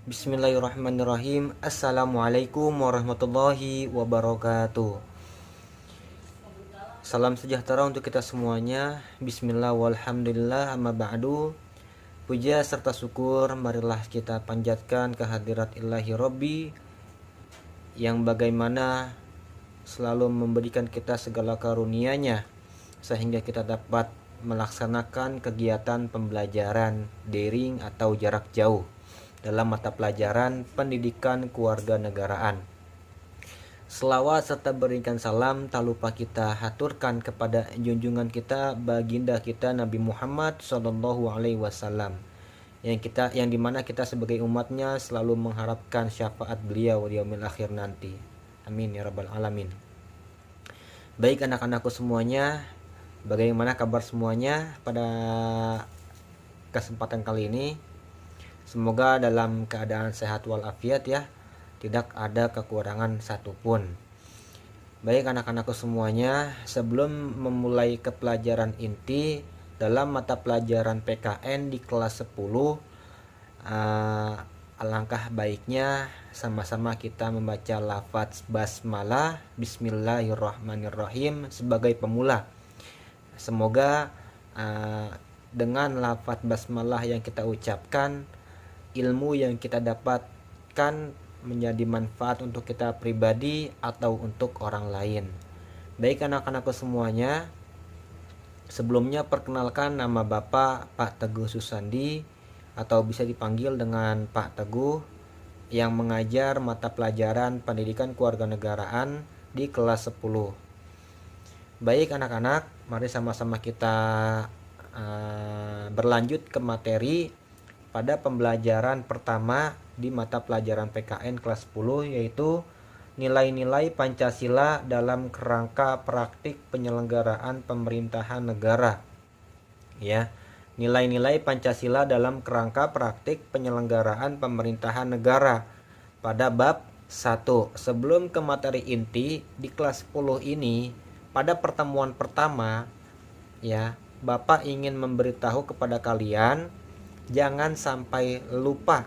Bismillahirrahmanirrahim. Assalamualaikum warahmatullahi wabarakatuh. Salam sejahtera untuk kita semuanya. Bismillah walhamdulillah amma ba'du. Puja serta syukur marilah kita panjatkan kehadirat Ilahi Rabbi yang bagaimana selalu memberikan kita segala karunia-Nya sehingga kita dapat melaksanakan kegiatan pembelajaran daring atau jarak jauh dalam mata pelajaran pendidikan kewarganegaraan. Selawat serta berikan salam tak lupa kita haturkan kepada junjungan kita baginda kita Nabi Muhammad SAW yang dimana kita sebagai umatnya selalu mengharapkan syafaat beliau di yaumil akhir nanti. Amin ya rabbal alamin. Baik anak-anakku semuanya, bagaimana kabar semuanya pada kesempatan kali ini? Semoga dalam keadaan sehat walafiat ya, tidak ada kekurangan satupun. Baik anak-anakku semuanya, sebelum memulai ke pelajaran inti dalam mata pelajaran PKN di kelas 10, alangkah baiknya sama-sama kita membaca lafaz basmalah Bismillahirrahmanirrahim sebagai pemula. Semoga dengan lafaz basmalah yang kita ucapkan, ilmu yang kita dapatkan menjadi manfaat untuk kita pribadi atau untuk orang lain. Baik anak-anakku semuanya, sebelumnya perkenalkan nama Bapak Pak Teguh Susandi atau bisa dipanggil dengan Pak Teguh yang mengajar mata pelajaran pendidikan kewarganegaraan di kelas 10. Baik anak-anak, mari sama-sama kita berlanjut ke materi pada pembelajaran pertama di mata pelajaran PKN kelas 10, yaitu nilai-nilai Pancasila dalam kerangka praktik penyelenggaraan pemerintahan negara. Ya, nilai-nilai Pancasila dalam kerangka praktik penyelenggaraan pemerintahan negara pada bab 1. Sebelum ke materi inti di kelas 10 ini, pada pertemuan pertama ya, Bapak ingin memberitahu kepada kalian jangan sampai lupa,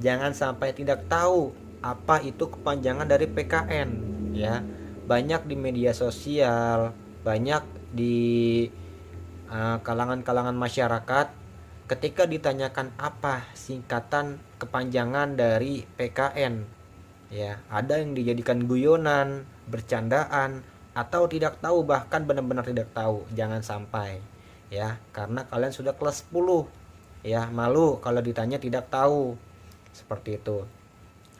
jangan sampai tidak tahu apa itu kepanjangan dari PKN ya. Banyak di media sosial, banyak di kalangan-kalangan masyarakat ketika ditanyakan apa singkatan kepanjangan dari PKN ya, ada yang dijadikan guyonan, bercandaan, atau tidak tahu, bahkan benar-benar tidak tahu. Jangan sampai ya, karena kalian sudah kelas 10 ya, malu kalau ditanya tidak tahu. Seperti itu.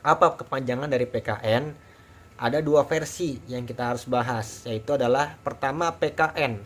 Apa kepanjangan dari PKN? Ada dua versi yang kita harus bahas, yaitu adalah pertama PKN.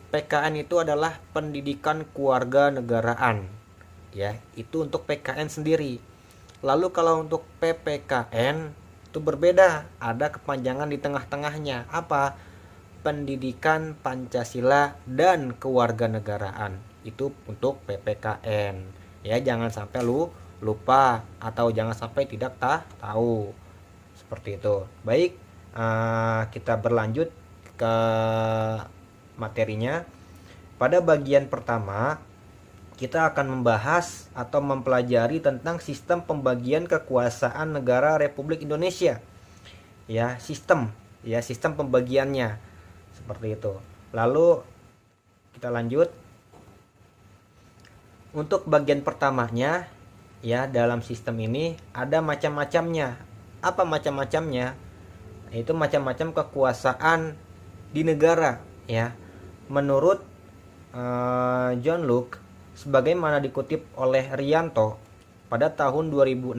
PKN itu adalah pendidikan kewarganegaraan ya, itu untuk PKN sendiri. Lalu kalau untuk PPKN itu berbeda, ada kepanjangan di tengah-tengahnya. Apa? Pendidikan Pancasila dan kewarganegaraan. Itu untuk PPKN ya, jangan sampai lupa atau jangan sampai tidak tahu. Seperti itu. Baik, kita berlanjut ke materinya. Pada bagian pertama kita akan membahas atau mempelajari tentang sistem pembagian kekuasaan negara Republik Indonesia ya, sistem pembagiannya seperti itu. Lalu kita lanjut. Untuk bagian pertamanya ya, dalam sistem ini ada macam-macamnya. Apa macam-macamnya? Itu macam-macam kekuasaan di negara ya. Menurut John Locke, sebagaimana dikutip oleh Rianto pada tahun 2006,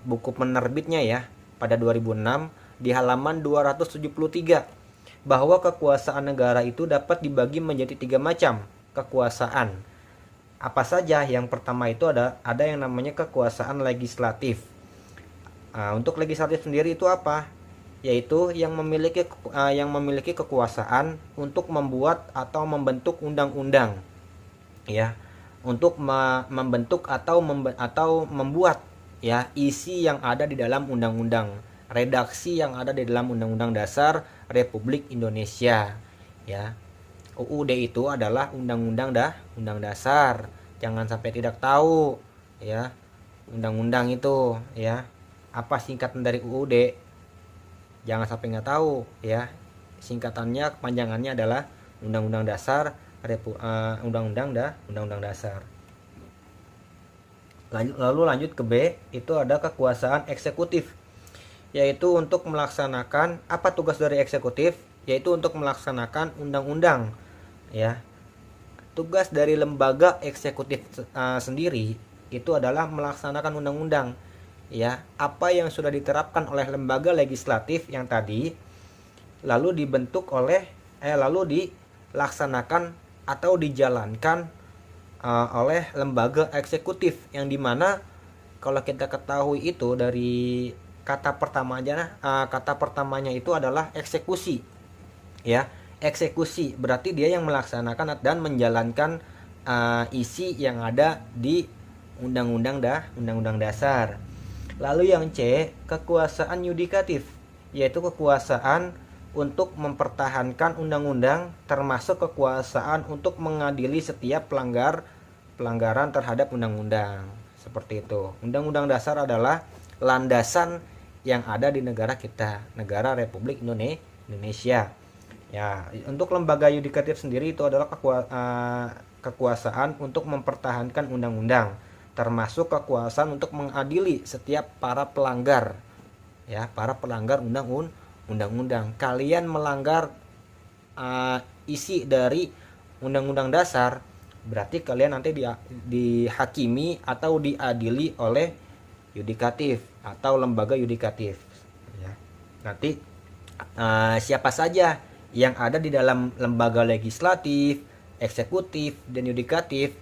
buku penerbitnya ya, pada 2006 di halaman 273, bahwa kekuasaan negara itu dapat dibagi menjadi 3 macam kekuasaan. Apa saja? Yang pertama itu ada yang namanya kekuasaan legislatif. Untuk legislatif sendiri itu apa? Yaitu yang memiliki kekuasaan untuk membuat atau membentuk undang-undang ya, untuk membentuk atau membuat ya isi yang ada di dalam undang-undang, redaksi yang ada di dalam Undang-Undang Dasar Republik Indonesia ya. UUD itu adalah undang-undang dasar. Jangan sampai tidak tahu. ya. Undang-undang itu ya. Apa singkatan dari UUD? Jangan sampai nggak tahu ya. Singkatannya, kepanjangannya adalah Undang-Undang Dasar Undang-Undang Dasar. Lalu lanjut ke B, itu ada kekuasaan eksekutif, yaitu untuk melaksanakan, apa tugas dari eksekutif? Yaitu untuk melaksanakan undang-undang ya. Tugas dari lembaga eksekutif sendiri itu adalah melaksanakan undang-undang ya. Apa yang sudah diterapkan oleh lembaga legislatif yang tadi lalu dibentuk lalu dilaksanakan atau dijalankan oleh lembaga eksekutif, yang dimana kalau kita ketahui itu dari kata pertamanya itu adalah eksekusi ya. Eksekusi berarti dia yang melaksanakan dan menjalankan isi yang ada di undang-undang dasar. Lalu yang C, kekuasaan yudikatif, yaitu kekuasaan untuk mempertahankan undang-undang, termasuk kekuasaan untuk mengadili setiap pelanggaran terhadap undang-undang. Seperti itu. Undang-undang dasar adalah landasan yang ada di negara kita, negara Republik Indonesia. Ya, untuk lembaga yudikatif sendiri itu adalah kekuasaan untuk mempertahankan undang-undang, termasuk kekuasaan untuk mengadili setiap para pelanggar, ya, para pelanggar undang-undang. Kalian melanggar isi dari undang-undang dasar, berarti kalian nanti dihakimi atau diadili oleh yudikatif atau lembaga yudikatif ya. Nanti siapa saja yang ada di dalam lembaga legislatif, eksekutif, dan yudikatif,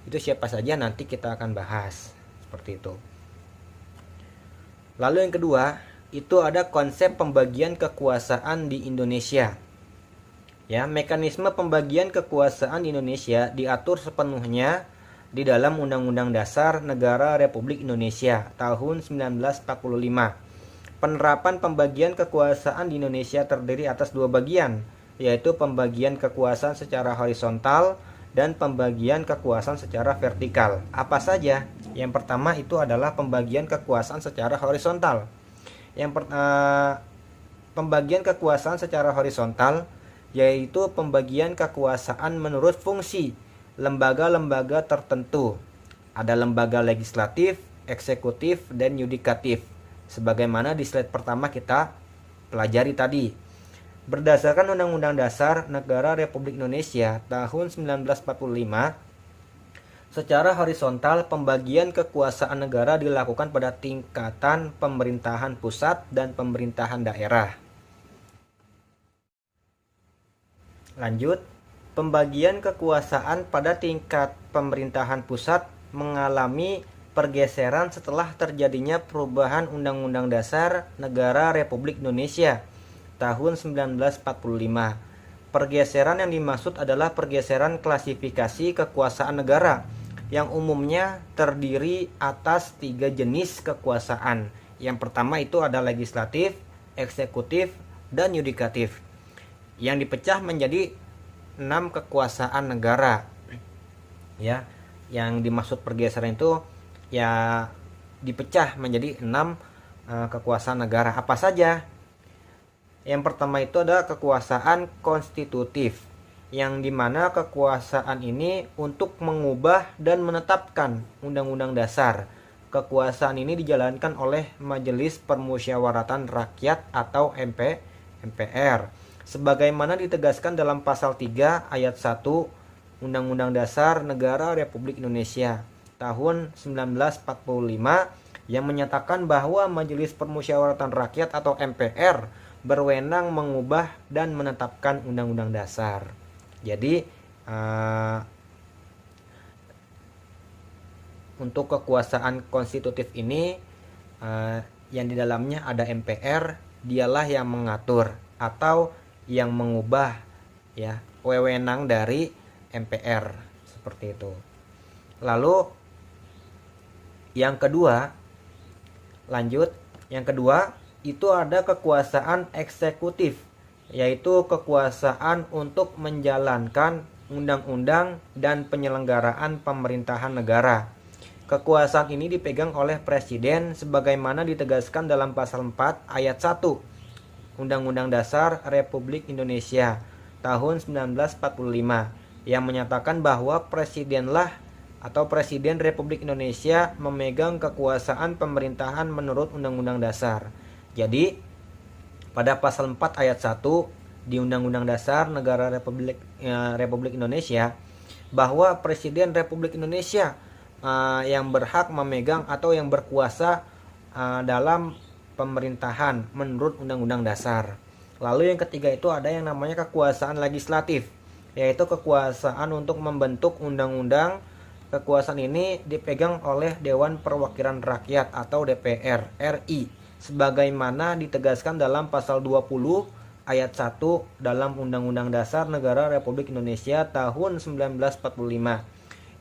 itu siapa saja nanti kita akan bahas seperti itu. Lalu yang kedua, itu ada konsep pembagian kekuasaan di Indonesia. Ya, mekanisme pembagian kekuasaan di Indonesia diatur sepenuhnya di dalam Undang-Undang Dasar Negara Republik Indonesia tahun 1945. Penerapan pembagian kekuasaan di Indonesia terdiri atas dua bagian, yaitu pembagian kekuasaan secara horizontal dan pembagian kekuasaan secara vertikal. Apa saja? Yang pertama itu adalah pembagian kekuasaan secara horizontal. Pembagian kekuasaan secara horizontal yaitu pembagian kekuasaan menurut fungsi lembaga-lembaga tertentu. Ada lembaga legislatif, eksekutif, dan yudikatif. Sebagaimana di slide pertama kita pelajari tadi. Berdasarkan Undang-Undang Dasar Negara Republik Indonesia tahun 1945, secara horizontal pembagian kekuasaan negara dilakukan pada tingkatan pemerintahan pusat dan pemerintahan daerah. Lanjut, pembagian kekuasaan pada tingkat pemerintahan pusat mengalami pergeseran setelah terjadinya perubahan Undang-Undang Dasar Negara Republik Indonesia tahun 1945. Pergeseran yang dimaksud adalah pergeseran klasifikasi kekuasaan negara yang umumnya terdiri atas 3 jenis kekuasaan. Yang pertama itu ada legislatif, eksekutif, dan yudikatif, yang dipecah menjadi 6 kekuasaan negara. Ya, yang dimaksud pergeseran itu ya dipecah menjadi 6 kekuasaan negara. Apa saja? Yang pertama itu ada kekuasaan konstitutif, yang dimana kekuasaan ini untuk mengubah dan menetapkan undang-undang dasar. Kekuasaan ini dijalankan oleh Majelis Permusyawaratan Rakyat atau MPR, sebagaimana ditegaskan dalam pasal 3 ayat 1 Undang-Undang Dasar Negara Republik Indonesia tahun 1945, yang menyatakan bahwa Majelis Permusyawaratan Rakyat atau MPR berwenang mengubah dan menetapkan undang-undang dasar. Jadi untuk kekuasaan konstitutif ini yang di dalamnya ada MPR, dialah yang mengatur atau yang mengubah ya, wewenang dari MPR seperti itu. Lalu yang kedua, lanjut, yang kedua itu ada kekuasaan eksekutif, yaitu kekuasaan untuk menjalankan undang-undang dan penyelenggaraan pemerintahan negara. Kekuasaan ini dipegang oleh Presiden sebagaimana ditegaskan dalam pasal 4 ayat 1 Undang-Undang Dasar Republik Indonesia tahun 1945 yang menyatakan bahwa Presidenlah atau Presiden Republik Indonesia memegang kekuasaan pemerintahan menurut Undang-Undang Dasar. Jadi, pada pasal 4 ayat 1 di Undang-Undang Dasar Negara Republik Indonesia bahwa Presiden Republik Indonesia yang berhak memegang atau yang berkuasa dalam pemerintahan menurut Undang-Undang Dasar. Lalu yang ketiga itu ada yang namanya kekuasaan legislatif, yaitu kekuasaan untuk membentuk undang-undang. Kekuasaan ini dipegang oleh Dewan Perwakilan Rakyat atau DPR RI sebagaimana ditegaskan dalam pasal 20 ayat 1 dalam Undang-Undang Dasar Negara Republik Indonesia tahun 1945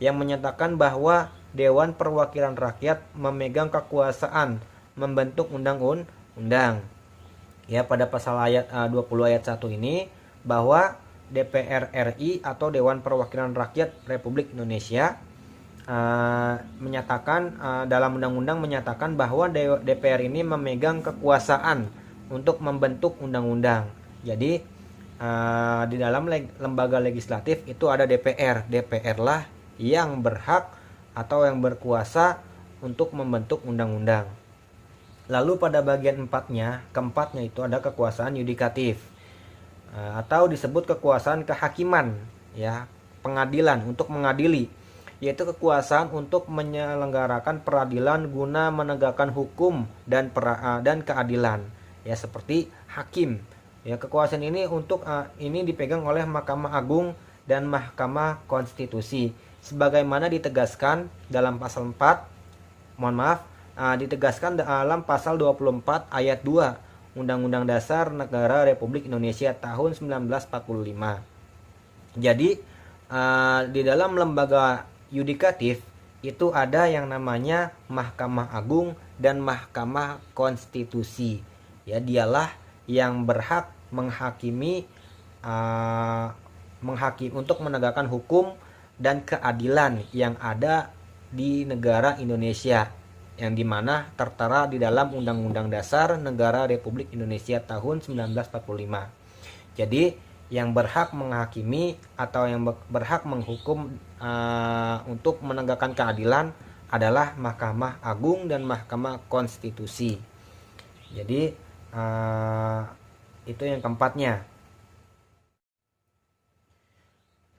yang menyatakan bahwa Dewan Perwakilan Rakyat memegang kekuasaan membentuk undang-undang. Ya, pada pasal ayat 20 ayat 1 ini bahwa DPR RI atau Dewan Perwakilan Rakyat Republik Indonesia menyatakan dalam undang-undang menyatakan bahwa DPR ini memegang kekuasaan untuk membentuk undang-undang. Jadi di dalam lembaga legislatif itu ada DPR. DPR lah yang berhak atau yang berkuasa untuk membentuk undang-undang. Lalu pada bagian keempatnya itu ada kekuasaan yudikatif atau disebut kekuasaan kehakiman, ya, pengadilan untuk mengadili, yaitu kekuasaan untuk menyelenggarakan peradilan guna menegakkan hukum dan keadilan, ya, seperti hakim. Ya, kekuasaan ini ini dipegang oleh Mahkamah Agung dan Mahkamah Konstitusi sebagaimana ditegaskan dalam pasal 4. Ditegaskan dalam pasal 24 ayat 2 Undang-Undang Dasar Negara Republik Indonesia tahun 1945. Jadi di dalam lembaga yudikatif itu ada yang namanya Mahkamah Agung dan Mahkamah Konstitusi. Ya, dialah yang berhak menghakimi untuk menegakkan hukum dan keadilan yang ada di negara Indonesia, yang dimana tertera di dalam Undang-Undang Dasar Negara Republik Indonesia tahun 1945. Jadi yang berhak menghakimi atau yang berhak menghukum untuk menegakkan keadilan adalah Mahkamah Agung dan Mahkamah Konstitusi. Jadi itu yang keempatnya.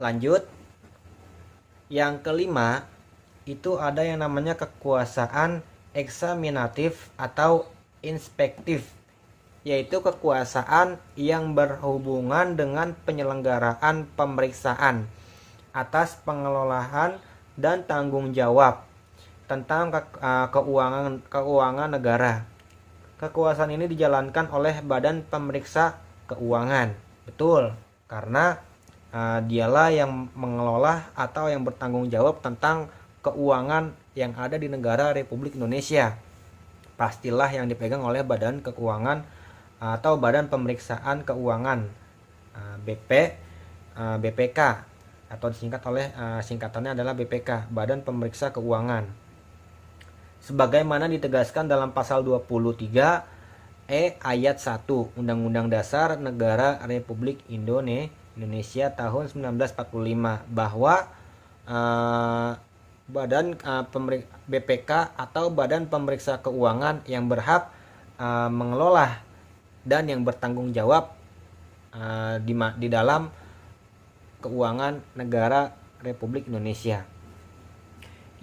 Lanjut, yang kelima itu ada yang namanya kekuasaan eksaminatif atau inspektif, yaitu kekuasaan yang berhubungan dengan penyelenggaraan pemeriksaan atas pengelolaan dan tanggung jawab tentang keuangan negara. Kekuasaan ini dijalankan oleh Badan Pemeriksa Keuangan. Betul, karena dialah yang mengelola atau yang bertanggung jawab tentang keuangan yang ada di negara Republik Indonesia. Pastilah yang dipegang oleh Badan Keuangan atau Badan Pemeriksaan Keuangan, BPK, atau disingkat oleh singkatannya adalah BPK, Badan Pemeriksa Keuangan. Sebagaimana ditegaskan dalam pasal 23 ayat 1 Undang-Undang Dasar Negara Republik Indonesia tahun 1945 bahwa BPK atau Badan Pemeriksa Keuangan yang berhak mengelola dan yang bertanggung jawab di dalam keuangan negara Republik Indonesia.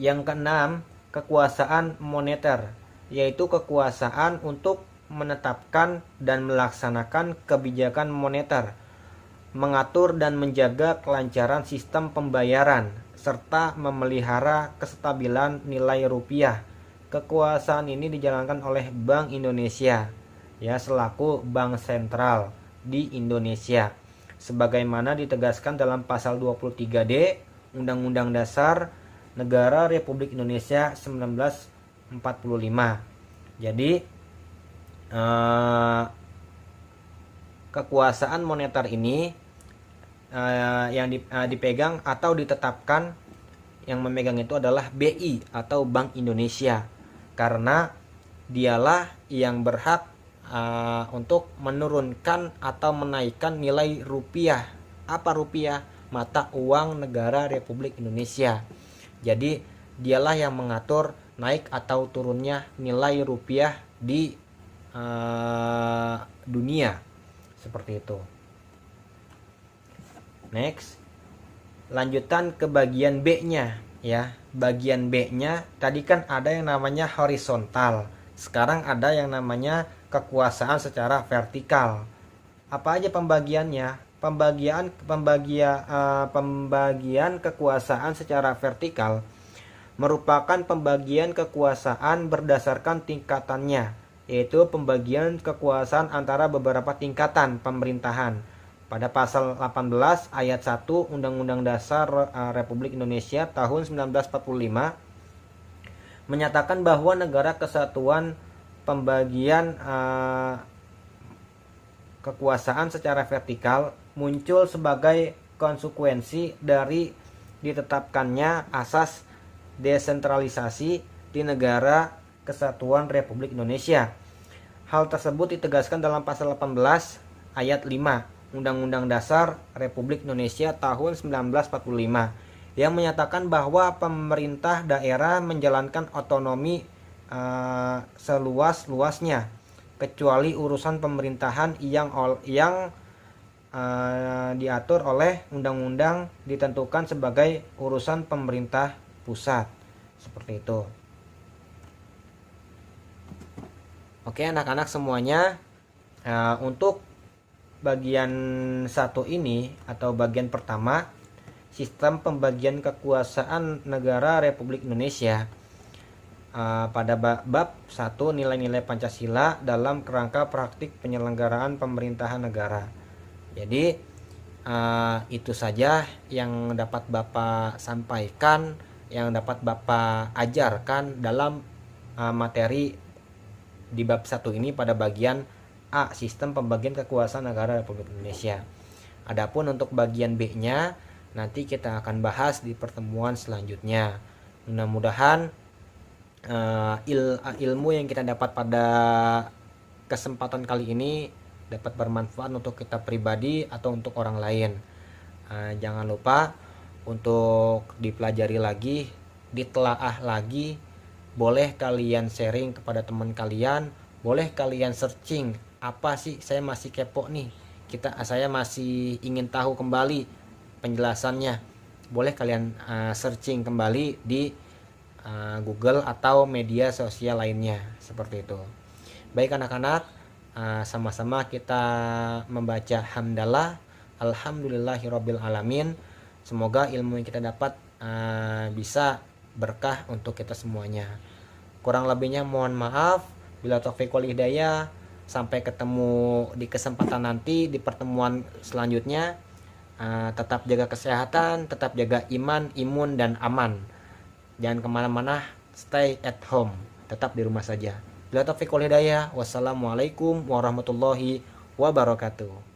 Yang keenam, kekuasaan moneter, yaitu kekuasaan untuk menetapkan dan melaksanakan kebijakan moneter, mengatur dan menjaga kelancaran sistem pembayaran, serta memelihara kestabilan nilai rupiah. Kekuasaan ini dijalankan oleh Bank Indonesia, ya, selaku bank sentral di Indonesia, sebagaimana ditegaskan dalam pasal 23D Undang-Undang Dasar Negara Republik Indonesia 1945. Jadi kekuasaan moneter ini yang dipegang atau ditetapkan yang memegang itu adalah BI atau Bank Indonesia, karena dialah yang berhak untuk menurunkan atau menaikkan nilai rupiah. Apa rupiah? Mata uang negara Republik Indonesia. Jadi dialah yang mengatur naik atau turunnya nilai rupiah di dunia, seperti itu. Next, lanjutan ke bagian B-nya ya. Bagian B-nya tadi kan ada yang namanya horizontal. Sekarang ada yang namanya kekuasaan secara vertikal. Apa aja pembagiannya? Pembagian kekuasaan secara vertikal merupakan pembagian kekuasaan berdasarkan tingkatannya, yaitu pembagian kekuasaan antara beberapa tingkatan pemerintahan. Pada pasal 18 ayat 1 Undang-Undang Dasar Republik Indonesia tahun 1945 menyatakan bahwa negara kesatuan pembagian kekuasaan secara vertikal muncul sebagai konsekuensi dari ditetapkannya asas desentralisasi di negara kesatuan Republik Indonesia. Hal tersebut ditegaskan dalam pasal 18 ayat 5 Undang-Undang Dasar Republik Indonesia tahun 1945 yang menyatakan bahwa pemerintah daerah menjalankan otonomi seluas-luasnya kecuali urusan pemerintahan yang diatur oleh undang-undang ditentukan sebagai urusan pemerintah pusat, seperti itu. Oke anak-anak semuanya, untuk bagian satu ini atau bagian pertama, sistem pembagian kekuasaan negara Republik Indonesia, pada bab 1 nilai-nilai Pancasila dalam kerangka praktik penyelenggaraan pemerintahan negara. Jadi itu saja yang dapat Bapak sampaikan, yang dapat Bapak ajarkan dalam materi di bab 1 ini pada bagian A, sistem pembagian kekuasaan negara Republik Indonesia. Adapun untuk bagian B-nya nanti kita akan bahas di pertemuan selanjutnya. Mudah-mudahan ilmu yang kita dapat pada kesempatan kali ini dapat bermanfaat untuk kita pribadi atau untuk orang lain. Jangan lupa untuk dipelajari lagi, ditelaah lagi. Boleh kalian sharing kepada teman kalian, boleh kalian searching, apa sih, saya masih kepo nih, saya masih ingin tahu kembali penjelasannya. Boleh kalian searching kembali di Google atau media sosial lainnya, seperti itu. Baik anak-anak, sama-sama kita membaca hamdalah, alhamdulillahirabbil alamin. Semoga ilmu yang kita dapat bisa berkah untuk kita semuanya. Kurang lebihnya mohon maaf. Bila taufiq wal hidayah. Sampai ketemu di kesempatan nanti di pertemuan selanjutnya. Tetap jaga kesehatan, tetap jaga imun dan aman. Jangan kemana-mana, stay at home, tetap di rumah saja. Bila taufiq wal hidayah. Wassalamualaikum warahmatullahi wabarakatuh.